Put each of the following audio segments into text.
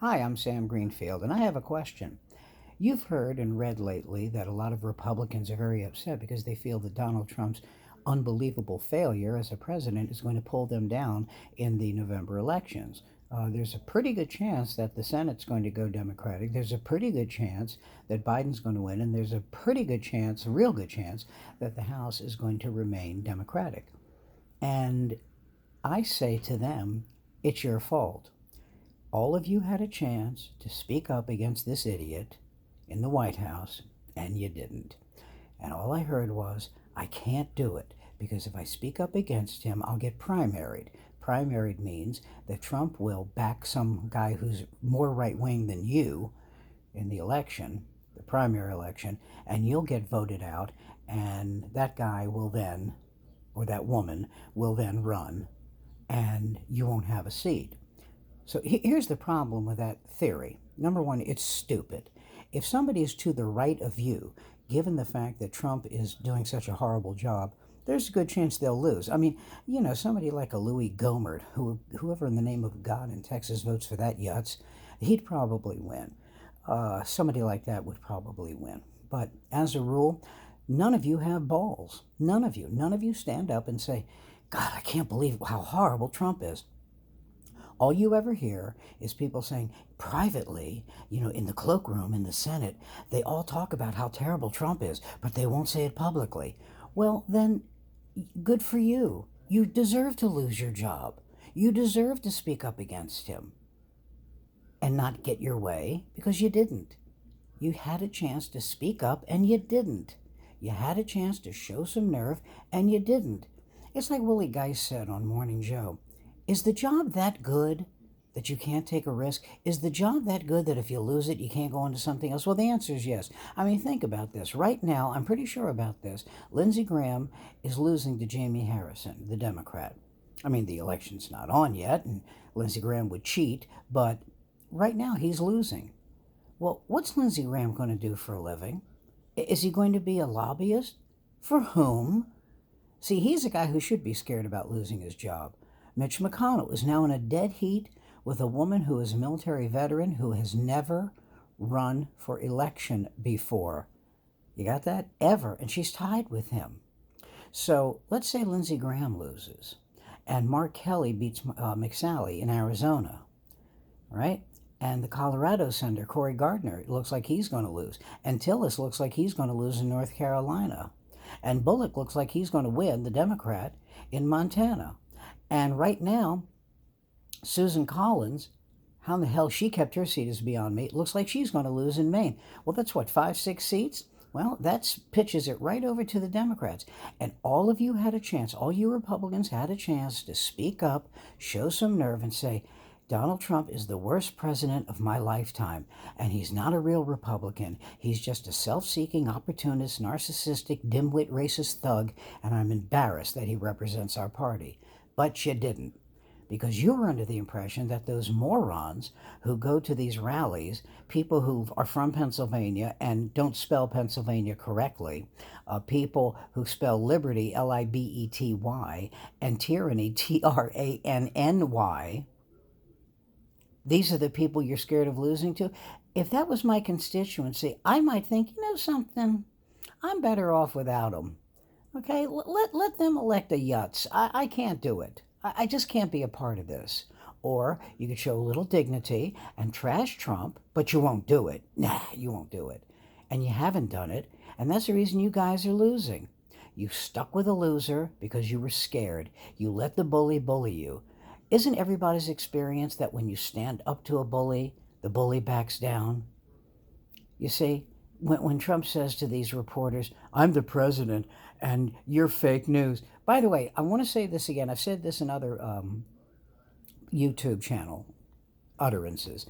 Hi, I'm Sam Greenfield, and I have a question. You've heard and read lately that a lot of Republicans are very upset because they feel that Donald Trump's unbelievable failure as a president is going to pull them down in the November elections. There's a pretty good chance that the Senate's going to go Democratic. There's a pretty good chance that Biden's going to win, and there's a pretty good chance, a real good chance, that the House is going to remain Democratic. And I say to them, it's your fault. All of you had a chance to speak up against this idiot in the White House, and you didn't. And all I heard was, I can't do it because if I speak up against him, I'll get primaried. Primaried means that Trump will back some guy who's more right wing than you in the election, the primary election, and you'll get voted out, and that guy will then, or that woman, will then run, and you won't have a seat. So here's the problem with that theory. Number one, it's stupid. If somebody is to the right of you, given the fact that Trump is doing such a horrible job, there's a good chance they'll lose. I mean, somebody like a Louis Gohmert, whoever in the name of God in Texas votes for that yutz, he'd probably win. Somebody like that would probably win. But as a rule, none of you have balls. None of you. None of you stand up and say, God, I can't believe how horrible Trump is. All you ever hear is people saying privately, in the cloakroom in the Senate, they all talk about how terrible Trump is, but they won't say it publicly. Well, then, good for you. You deserve to lose your job. You deserve to speak up against him and not get your way because you didn't. You had a chance to speak up and you didn't. You had a chance to show some nerve and you didn't. It's like Willie Geist said on Morning Joe. Is the job that good that you can't take a risk? Is the job that good that if you lose it, you can't go on to something else? Well, the answer is yes. I mean, think about this. Right now, I'm pretty sure about this. Lindsey Graham is losing to Jamie Harrison, the Democrat. I mean, the election's not on yet, and Lindsey Graham would cheat, but right now he's losing. Well, what's Lindsey Graham going to do for a living? Is he going to be a lobbyist? For whom? See, he's a guy who should be scared about losing his job. Mitch McConnell is now in a dead heat with a woman who is a military veteran who has never run for election before. You got that? Ever. And she's tied with him. So let's say Lindsey Graham loses and Mark Kelly beats McSally in Arizona, right? And the Colorado senator, Cory Gardner, looks like he's going to lose. And Tillis looks like he's going to lose in North Carolina. And Bullock looks like he's going to win, the Democrat, in Montana. And right now, Susan Collins, how in the hell she kept her seat is beyond me. It looks like she's going to lose in Maine. Well, that's what, 5, 6 seats? Well, that pitches it right over to the Democrats. And all of you had a chance, all you Republicans had a chance to speak up, show some nerve, and say, Donald Trump is the worst president of my lifetime, and he's not a real Republican. He's just a self-seeking, opportunist, narcissistic, dimwit, racist thug, and I'm embarrassed that he represents our party. But you didn't, because you were under the impression that those morons who go to these rallies, people who are from Pennsylvania and don't spell Pennsylvania correctly, people who spell liberty, Libety, and tyranny, Tranny, these are the people you're scared of losing to. If that was my constituency, I might think, something, I'm better off without them. Okay, let them elect a yutz. I can't do it. I just can't be a part of this. Or you could show a little dignity and trash Trump, but you won't do it. Nah, you won't do it. And you haven't done it, and that's the reason you guys are losing. You stuck with a loser because you were scared. You let the bully you. Isn't everybody's experience that when you stand up to a bully, the bully backs down? You see, when Trump says to these reporters, I'm the president and you're fake news. By the way, I want to say this again. I've said this in other YouTube channel utterances.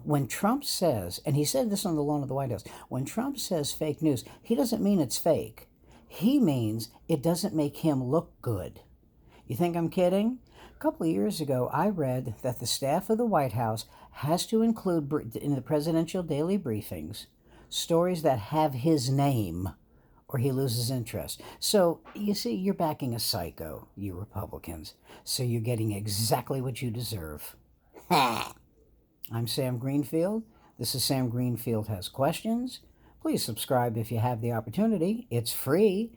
When Trump says, and he said this on the lawn of the White House, when Trump says fake news, he doesn't mean it's fake. He means it doesn't make him look good. You think I'm kidding? A couple of years ago, I read that the staff of the White House has to include in the presidential daily briefings stories that have his name or he loses interest. So, you see, you're backing a psycho, you Republicans. So you're getting exactly what you deserve. I'm Sam Greenfield. This is Sam Greenfield Has Questions. Please subscribe if you have the opportunity. It's free.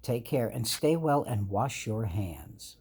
Take care and stay well and wash your hands.